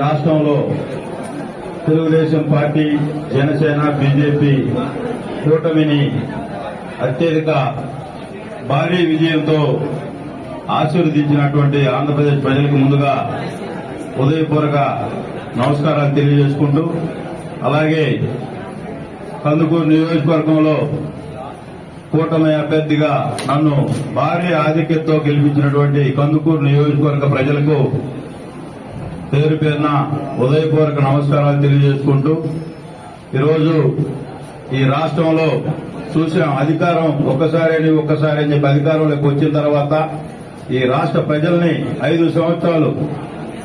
రాష్ట్రంలో Telugu Desam party, Janasena, BJP కూటమిని అత్యధిక భారీ విజయంతో ఆశీర్వదించినటువంటి ఆంధ్రప్రదేశ్ ప్రజలకు ముందుగా హృదయపూర్వక నమస్కారాలు తెలియజేసుకుంటూ, అలాగే కందుకూరు నియోజకవర్గంలో కూటమి అభ్యర్థిగా నన్ను భారీ ఆధిక్యతతో గెలిపించినటువంటి కందుకూరు నియోజకవర్గ ప్రజలకు పేరు పేరున హృదయపూర్వక నమస్కారాలు తెలియజేసుకుంటూ, ఈరోజు ఈ రాష్ట్రంలో చూసాం, అధికారం ఒక్కసారి అని చెప్పి అధికారంలోకి వచ్చిన తర్వాత ఈ రాష్ట్ర ప్రజల్ని 5 సంవత్సరాలు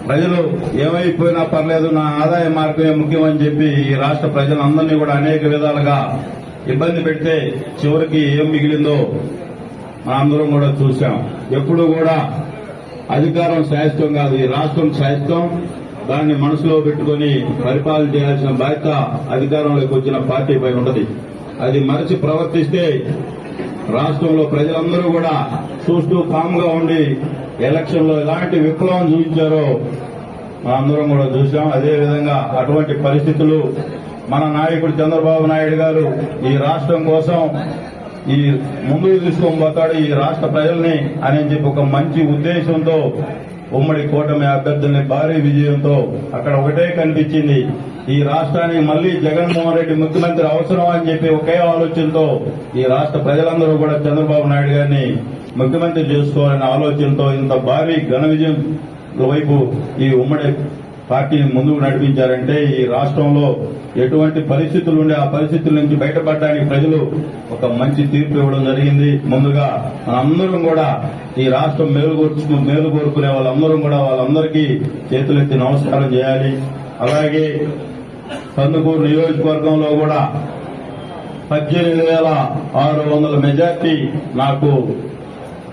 ప్రజలు ఏమైపోయినా పర్లేదు, నా ఆదాయ మార్గమే ముఖ్యమని చెప్పి ఈ రాష్ట్ర ప్రజలందరినీ కూడా అనేక విధాలుగా ఇబ్బంది పెడితే చివరికి ఏం మిగిలిందో మనందరం కూడా చూశాం. ఎప్పుడు కూడా అధికారం శాశ్వతం కాదు, ఈ రాష్ట్రం శాశ్వతం. దాన్ని మనసులో పెట్టుకుని పరిపాలన చేయాల్సిన బాధ్యత అధికారంలోకి వచ్చిన పార్టీ పై ఉన్నది. అది మరచి ప్రవర్తిస్తే రాష్ట్రంలో ప్రజలందరూ కూడా చూస్తూ కామ్గా ఉండి ఎలక్షన్ లో ఎలాంటి విప్లవం చూపించారో మనందరం కూడా చూశాం. అదేవిధంగా అటువంటి పరిస్థితులు మన నాయకుడు చంద్రబాబు నాయుడు గారు ఈ రాష్ట్రం కోసం ఈ ముందుకు తీసుకొని పోతాడు ఈ రాష్ట్ర ప్రజల్ని అని చెప్పి ఒక మంచి ఉద్దేశంతో ఉమ్మడి కూటమి అభ్యర్థుల్ని భారీ విజయంతో అక్కడ ఒకటే కనిపించింది, ఈ రాష్ట్రానికి మళ్లీ జగన్మోహన్ రెడ్డి ముఖ్యమంత్రి అవసరం అని చెప్పి ఒకే ఆలోచనతో ఈ రాష్ట్ర ప్రజలందరూ కూడా చంద్రబాబు నాయుడు గారిని ముఖ్యమంత్రి చేసుకోవాలనే ఆలోచనతో ఇంత భారీ ఘన విజయం వైపు ఈ ఉమ్మడి పార్టీని ముందుకు నడిపించారంటే ఈ రాష్ట్రంలో ఎటువంటి పరిస్థితులు ఉండే ఆ పరిస్థితుల నుంచి బయటపడడానికి ప్రజలు ఒక మంచి తీర్పు ఇవ్వడం జరిగింది. ముందుగా మనందరం కూడా ఈ రాష్ట్రం మేలు కోరుకునే వాళ్ళందరం కూడా వాళ్ళందరికీ చేతులెత్తి నమస్కారం చేయాలి. అలాగే కందుకూరు నియోజకవర్గంలో కూడా 18,600 మెజార్టీ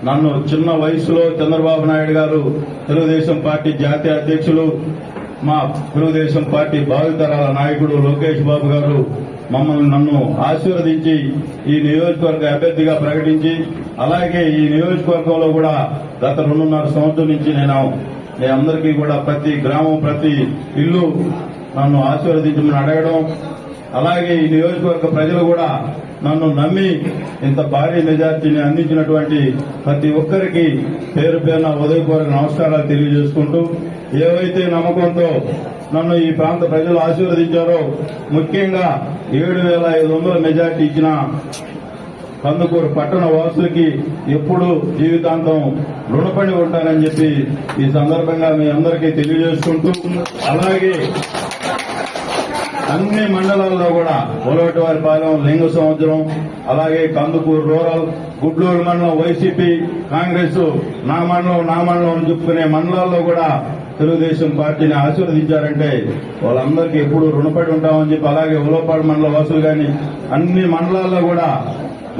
నన్ను చిన్న వయసులో చంద్రబాబు నాయుడు గారు తెలుగుదేశం పార్టీ జాతీయ అధ్యక్షులు, మా తెలుగుదేశం పార్టీ భావితరాల నాయకుడు లోకేష్ బాబు గారు నన్ను ఆశీర్వదించి ఈ నియోజకవర్గ అభ్యర్థిగా ప్రకటించి, అలాగే ఈ నియోజకవర్గంలో కూడా గత 2.5 సంవత్సరం నుంచి నేను అందరికీ కూడా ప్రతి గ్రామం ప్రతి ఇల్లు నన్ను ఆశీర్వదించమని అడగడం, అలాగే ఈ నియోజకవర్గ ప్రజలు కూడా నన్ను నమ్మి ఇంత భారీ మెజార్టీని అందించినటువంటి ప్రతి ఒక్కరికి పేరు పేరున హృదయపూర్వక నమస్కారాలు తెలియజేసుకుంటూ, ఏవైతే నమ్మకంతో నన్ను ఈ ప్రాంత ప్రజలు ఆశీర్వదించారో, ముఖ్యంగా 7,500 మెజార్టీ ఇచ్చిన కందుకూరు పట్టణ వాసులకి ఎప్పుడూ జీవితాంతం రుణపడి ఉంటానని చెప్పి ఈ సందర్భంగా మీ అందరికీ తెలియజేసుకుంటూ, అలాగే అన్ని మండలాల్లో కూడా ఒలవటివారిపాలెం, లింగ సంవత్సరం, అలాగే కందుకూరు రూరల్, గుడ్లూరు మండలం వైసీపీ, కాంగ్రెస్ నా మండలం అని చెప్పుకునే మండలాల్లో కూడా తెలుగుదేశం పార్టీని ఆశీర్వదించారంటే వాళ్ళందరికీ ఎప్పుడూ రుణపడి ఉంటామని చెప్పి, అలాగే ఉలవపాడు మండల వాసులు కానీ అన్ని మండలాల్లో కూడా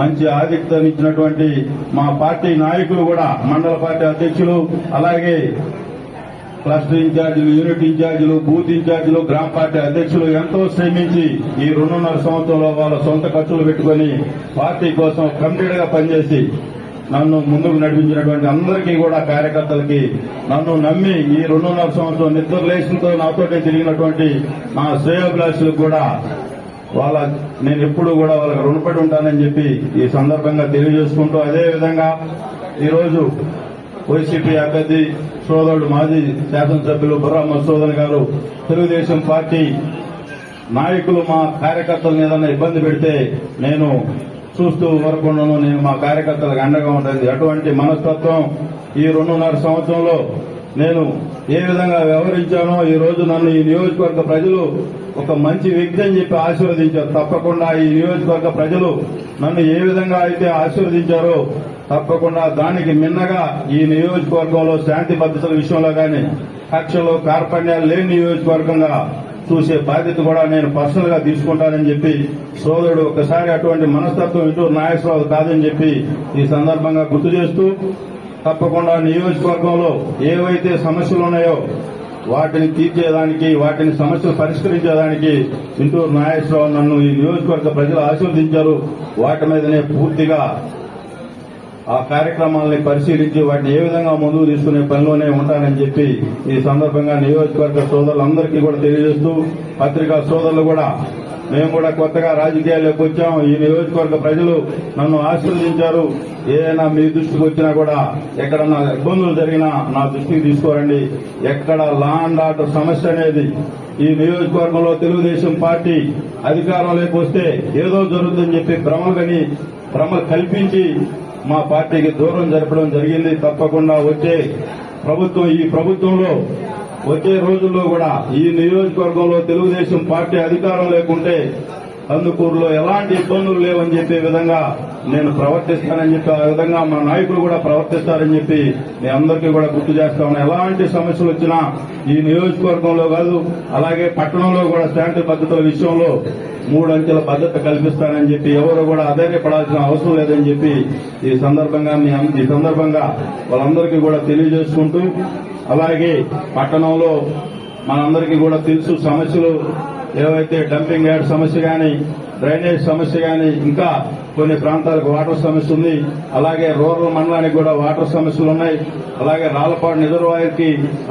మంచి ఆధిక్యతనిచ్చినటువంటి మా పార్టీ నాయకులు కూడా, మండల పార్టీ అధ్యక్షులు, అలాగే క్లస్టర్ ఇన్ఛార్జీలు, యూనిట్ ఇన్ఛార్జీలు, బూత్ ఇన్ఛార్జీలు, గ్రామ పార్టీ అధ్యక్షులు ఎంతో శ్రమించి ఈ 2.5 సంవత్సరంలో వాళ్ళ సొంత ఖర్చులు పెట్టుకుని పార్టీ కోసం కమిటెడ్ గా పనిచేసి నన్ను ముందుకు నడిపించినటువంటి అందరికీ కూడా, కార్యకర్తలకి, నన్ను నమ్మి ఈ 2.5 సంవత్సరం నిద్రలేషన్తో నాతోటే తిరిగినటువంటి నా శ్రేయోభిలాషులకు కూడా నేను ఎప్పుడు కూడా వాళ్ళకి రుణపడి ఉంటానని చెప్పి ఈ సందర్భంగా తెలియజేసుకుంటూ, అదేవిధంగా ఈరోజు వైసీపీ అభ్యర్థి సోదరుడు మాజీ శాసనసభ్యులు బుర్రా మధుసూదన్ గారు తెలుగుదేశం పార్టీ నాయకులు మా కార్యకర్తలను ఏదన్నా ఇబ్బంది పెడితే నేను చూస్తూ ఊరకుండాను, నేను మా కార్యకర్తలకు అండగా ఉంటుంది. అటువంటి మనస్తత్వం ఈ 2.5 సంవత్సరంలో నేను ఏ విధంగా వ్యవహరించానో ఈ రోజు నన్ను ఈ నియోజకవర్గ ప్రజలు ఒక మంచి వ్యక్తి అని చెప్పి ఆశీర్వదించారు. తప్పకుండా ఈ నియోజకవర్గ ప్రజలు నన్ను ఏ విధంగా అయితే ఆశీర్వదించారో తప్పకుండా దానికి మిన్నగా ఈ నియోజకవర్గంలో శాంతి భద్రతల విషయంలో కానీ కక్షలు కార్పణ్యాలు లేని నియోజకవర్గంగా చూసే బాధ్యత కూడా నేను పర్సనల్ గా తీసుకుంటానని చెప్పి సోదరుడు ఒకసారి అటువంటి మనస్తత్వం ఇటు నాయకురావు కాదని చెప్పి ఈ సందర్భంగా గుర్తు చేస్తూ, తప్పకుండా నియోజకవర్గంలో ఏవైతే సమస్యలు ఉన్నాయో వాటిని తీర్చేదానికి, వాటిని సమస్యలు పరిష్కరించేదానికి ఇంటూరు నాగేశ్వరరావు నన్ను ఈ నియోజకవర్గ ప్రజలు ఆశీర్వదించారు. వాటి మీదనే పూర్తిగా ఆ కార్యక్రమాలని పరిశీలించి వాటిని ఏ విధంగా ముందుకు తీసుకునే పనిలోనే ఉంటానని చెప్పి ఈ సందర్భంగా నియోజకవర్గ సోదరులందరికీ కూడా తెలియజేస్తూ, పత్రికా సోదరులు కూడా మేము కూడా కొత్తగా రాజకీయాల్లోకి వచ్చాం. ఈ నియోజకవర్గ ప్రజలు నన్ను ఆశీర్వదించారు. ఏదైనా మీ దృష్టికి వచ్చినా కూడా ఎక్కడన్నా ఇబ్బందులు జరిగినా నా దృష్టికి తీసుకోరండి. ఎక్కడ లా అండ్ ఆర్డర్ సమస్య అనేది ఈ నియోజకవర్గంలో తెలుగుదేశం పార్టీ అధికారంలోకి వస్తే ఏదో జరుగుతుందని చెప్పి భ్రమలు కల్పించి మా పార్టీకి దూరం జరపడం జరిగింది. తప్పకుండా ఈ ప్రభుత్వంలో వచ్చే రోజుల్లో కూడా ఈ నియోజకవర్గంలో తెలుగుదేశం పార్టీ అధికారం లేకుంటే కందుకూరులో ఎలాంటి ఇబ్బందులు లేవని చెప్పే విధంగా నేను ప్రవర్తిస్తానని చెప్పి, ఆ విధంగా మా నాయకులు కూడా ప్రవర్తిస్తారని చెప్పి మీ అందరికీ కూడా గుర్తు చేస్తా ఉన్నా. ఎలాంటి సమస్యలు వచ్చినా ఈ నియోజకవర్గంలో కాదు, అలాగే పట్టణంలో కూడా శాంతి భద్రతల విషయంలో 3 అంచెల భద్రత కల్పిస్తానని చెప్పి ఎవరు కూడా అధైర్యపడాల్సిన అవసరం లేదని చెప్పి ఈ సందర్భంగా వాళ్ళందరికీ కూడా తెలియజేసుకుంటూ, అలాగే పట్టణంలో మనందరికీ కూడా తెలుసు సమస్యలు ఏవైతే డంపింగ్ యార్డ్ సమస్య గాని, డ్రైనేజ్ సమస్య గాని, ఇంకా కొన్ని ప్రాంతాలకు వాటర్ సమస్య ఉంది. అలాగే రూరల్ మండలానికి కూడా వాటర్ సమస్యలు ఉన్నాయి. అలాగే రాళ్లపాడు రిజర్వాయర్కి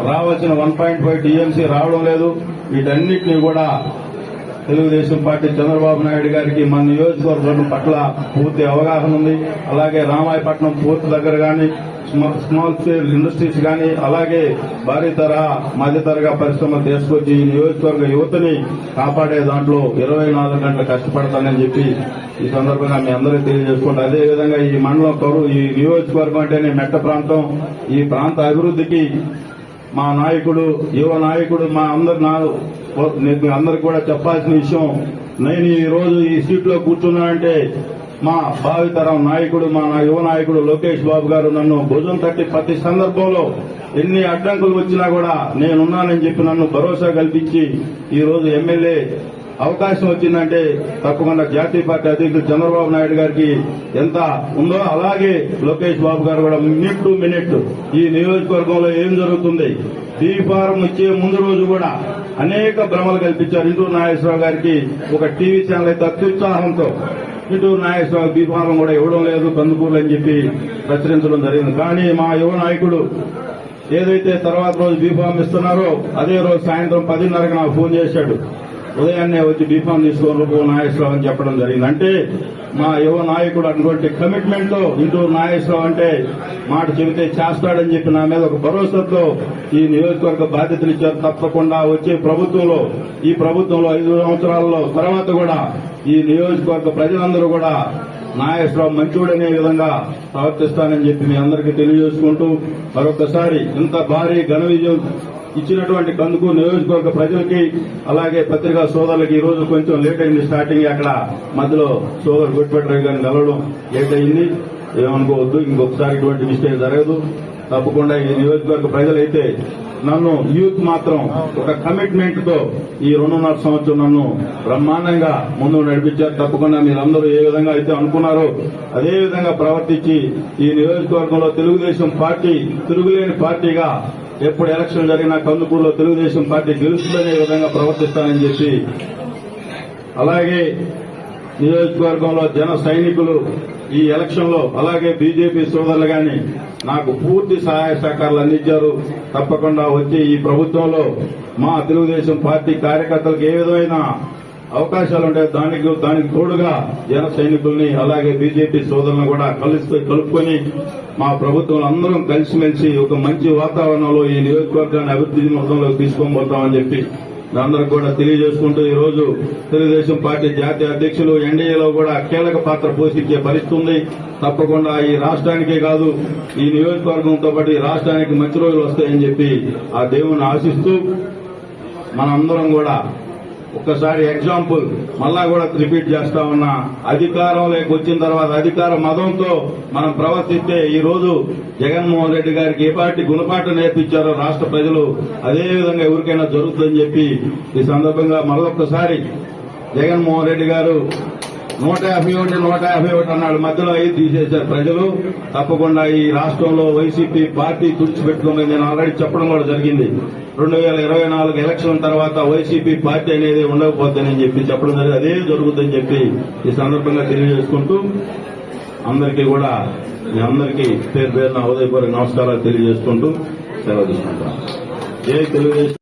రావాల్సిన 1.5 టీఎంసీ రావడం లేదు. వీటన్నిటినీ కూడా తెలుగుదేశం పార్టీ చంద్రబాబు నాయుడు గారికి మన నియోజకవర్గం పట్ల పూర్తి అవగాహన ఉంది. అలాగే రామాయపట్నం పోర్టు దగ్గర గాని, స్మాల్ స్కేల్ ఇండస్ట్రీస్ గాని, అలాగే భారీ తరహా మధ్య తరహా పరిశ్రమలు తీసుకొచ్చి ఈ నియోజకవర్గ యువతని కాపాడే దాంట్లో 24 గంటలు కష్టపడతానని చెప్పి ఈ సందర్భంగా మీ అందరికీ తెలియజేసుకుంటా. అదేవిధంగా ఈ మండలం ఈ నియోజకవర్గం అంటేనే మెట్ట ప్రాంతం. ఈ ప్రాంత అభివృద్ధికి మా నాయకుడు, యువ నాయకుడు, అందరికి కూడా చెప్పాల్సిన విషయం, నేను ఈ రోజు ఈ సీట్లో కూర్చున్నానంటే మా భావితరం నాయకుడు, మా యువ నాయకుడు లోకేష్ బాబు గారు నన్ను భుజం తట్టి ప్రతి సందర్భంలో ఎన్ని అడ్డంకులు వచ్చినా కూడా నేనున్నానని చెప్పి నన్ను భరోసా కల్పించి ఈ రోజు ఎమ్మెల్యే అవకాశం వచ్చిందంటే తప్పకుండా జాతీయ పార్టీ అధ్యక్షుడు చంద్రబాబు నాయుడు గారికి ఎంత ఉందో అలాగే లోకేష్ బాబు గారు కూడా మినిట్ టు మినిట్ ఈ నియోజకవర్గంలో ఏం జరుగుతుంది, బీ ఫారం ఇచ్చే ముందు రోజు కూడా అనేక భ్రమలు కల్పించారు. ఇంటూరు నాగేశ్వరరావు గారికి ఒక టీవీ ఛానల్ అయితే అత్యుత్సాహంతో ఇంటూరు నాగేశ్వరరావు బీ ఫారం కూడా ఇవ్వడం లేదు కందుకూరులు అని చెప్పి ప్రచురించడం జరిగింది. కానీ మా యువ నాయకుడు ఏదైతే తర్వాత రోజు బీ ఫారం ఇస్తున్నారో అదే రోజు సాయంత్రం 10:30కి నాకు ఫోన్ చేశాడు. ఉదయాన్నే వచ్చి బీఫామ్ తీసుకొని నాగేశ్వరరావు అని చెప్పడం జరిగింది. అంటే మా యువ నాయకుడు అటువంటి కమిట్మెంట్ తో ఇంటూరు నాగేశ్వరరావు అంటే మాట చెబితే చేస్తాడని చెప్పి నా మీద ఒక భరోసాతో ఈ నియోజకవర్గ బాధ్యతలు ఇచ్చారు. తప్పకుండా వచ్చే ఈ ప్రభుత్వంలో 5 సంవత్సరాల్లో తర్వాత కూడా ఈ నియోజకవర్గ ప్రజలందరూ కూడా నాగేశ్వరరావు మంచోడనే విధంగా ప్రవర్తిస్తానని చెప్పి మీ అందరికీ తెలియజేసుకుంటూ మరొకసారి ఇంత భారీ ఘన విజయం ఇచ్చినటువంటి కందుకూరు నియోజకవర్గ ప్రజలకి, అలాగే పత్రికా సోదరులకి ఈ రోజు కొంచెం లేట్ అయింది. స్టార్టింగ్ అక్కడ మధ్యలో సోదరు గుట్టిపెట్టరావు గారిని కలవడం లేట్ అయింది, ఏమనుకోవద్దు. ఇంకొకసారి ఇటువంటి మిస్టేక్ జరగదు. తప్పకుండా ఈ నియోజకవర్గ ప్రజలైతే నన్ను యూత్ మాత్రం ఒక కమిట్మెంట్ తో ఈ 2.5 సంవత్సరం నన్ను బ్రహ్మాండంగా ముందు నడిపించారు. తప్పకుండా మీరందరూ ఏ విధంగా అయితే అనుకున్నారో అదే విధంగా ప్రవర్తించి ఈ నియోజకవర్గంలో తెలుగుదేశం పార్టీ తిరుగులేని పార్టీగా ఎప్పుడు ఎలక్షన్ జరిగినా కందుకూరులో తెలుగుదేశం పార్టీ గెలుస్తుందనే విధంగా ప్రవర్తిస్తానని చెప్పి, అలాగే నియోజకవర్గంలో జన సైనికులు ఈ ఎలక్షన్ లో అలాగే బీజేపీ సోదరులు గాని నాకు పూర్తి సహాయ సహకారాలు అందించారు. తప్పకుండా వచ్చి ఈ ప్రభుత్వంలో మా తెలుగుదేశం పార్టీ కార్యకర్తలకు ఏ విధమైన అవకాశాలుంటాయి దానికి తోడుగా జన సైనికుల్ని అలాగే బీజేపీ సోదరులను కూడా కలుపుకొని మా ప్రభుత్వంలో అందరం కలిసిమెలిసి ఒక మంచి వాతావరణంలో ఈ నియోజకవర్గాన్ని అభివృద్ధి మొత్తంలోకి తీసుకొని పోతామని చెప్పి అందరికి కూడా తెలియజేసుకుంటూ ఈ రోజు తెలుగుదేశం పార్టీ జాతీయ అధ్యక్షులు ఎన్డీఏలో కూడా కీలక పాత్ర పోషించే పరిస్థితి ఉంది. తప్పకుండా ఈ రాష్ట్రానికే కాదు ఈ నియోజకవర్గంతో పాటు ఈ రాష్ట్రానికి మంచి రోజులు వస్తాయని చెప్పి ఆ దేవుని ఆశిస్తూ మనందరం కూడా ఒక్కసారి ఎగ్జాంపుల్ మళ్ళా కూడా రిపీట్ చేస్తా ఉన్నా, అధికారంలోకి వచ్చిన తర్వాత అధికార మదంతో మనం ప్రవర్తిస్తే ఈ రోజు జగన్మోహన్ రెడ్డి గారికి ఏ పార్టీ గుణపాఠం నేర్పించారో రాష్ట్ర ప్రజలు అదే విధంగా ఎవరికైనా జరుగుతుందని చెప్పి ఈ సందర్భంగా మరొకసారి జగన్మోహన్ రెడ్డి గారు 151 అన్నాడు, మధ్యలో 5 తీసేశారు ప్రజలు. తప్పకుండా ఈ రాష్ట్రంలో వైసీపీ పార్టీ తుడిచిపెట్టుకుందని నేను ఆల్రెడీ చెప్పడం కూడా జరిగింది. 2024 ఎలక్షన్ తర్వాత వైసీపీ పార్టీ అనేది ఉండకపోతుందని చెప్పి చెప్పడం జరిగింది. అదే జరుగుతుందని చెప్పి ఈ సందర్భంగా తెలియజేసుకుంటూ అందరికీ కూడా మీ అందరికీ పేరు పేరున ఉదయపూర్వక నమస్కారాలు తెలియజేసుకుంటూ సెలవు తీసుకుంటాం. జై తెలుగుదేశం.